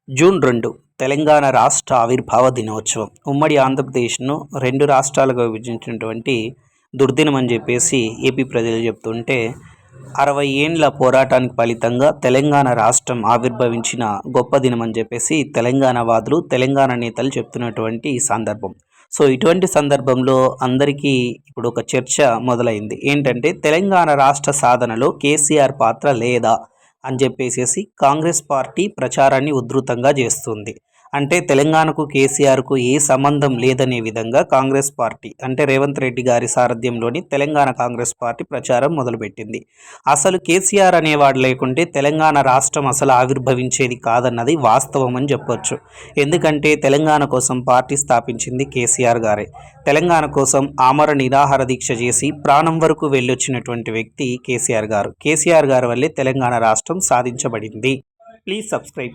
June 2 Telangana రాష్ట్ర ఆవిర్భావ దినోత్సవం. ఉమ్మడి ఆంధ్రప్రదేశ్ను 2 రాష్ట్రాలుగా విభజించినటువంటి దుర్దినం అని చెప్పేసి ఏపీ ప్రజలు చెప్తుంటే, 60 ఏండ్ల పోరాటానికి ఫలితంగా తెలంగాణ రాష్ట్రం ఆవిర్భవించిన గొప్ప దినం అని చెప్పేసి తెలంగాణ వాదులు, తెలంగాణ నేతలు చెప్తున్నటువంటి సందర్భం. సో ఇటువంటి సందర్భంలో అందరికీ ఇప్పుడు ఒక చర్చ మొదలైంది. ఏంటంటే, తెలంగాణ రాష్ట్ర సాధనలో కేసీఆర్ పాత్ర లేదా అని చెప్పేసి కాంగ్రెస్ పార్టీ ప్రచారాన్ని ఉధృతంగా చేస్తుంది. అంటే తెలంగాణకు కేసీఆర్కు ఏ సంబంధం లేదనే విధంగా కాంగ్రెస్ పార్టీ అంటే రేవంత్ రెడ్డి గారి సారథ్యంలోని తెలంగాణ కాంగ్రెస్ పార్టీ ప్రచారం మొదలుపెట్టింది. అసలు కేసీఆర్ అనేవాడు లేకుంటే తెలంగాణ రాష్ట్రం అసలు ఆవిర్భవించేది కాదన్నది వాస్తవం అని చెప్పొచ్చు. ఎందుకంటే తెలంగాణ కోసం పార్టీ స్థాపించింది కేసీఆర్ గారే. తెలంగాణ కోసం ఆమర నిరాహార దీక్ష చేసి ప్రాణం వరకు వెళ్ళొచ్చినటువంటి వ్యక్తి కేసీఆర్ గారు. కేసీఆర్ గారి వల్లే తెలంగాణ రాష్ట్రం సాధించబడింది. Please subscribe.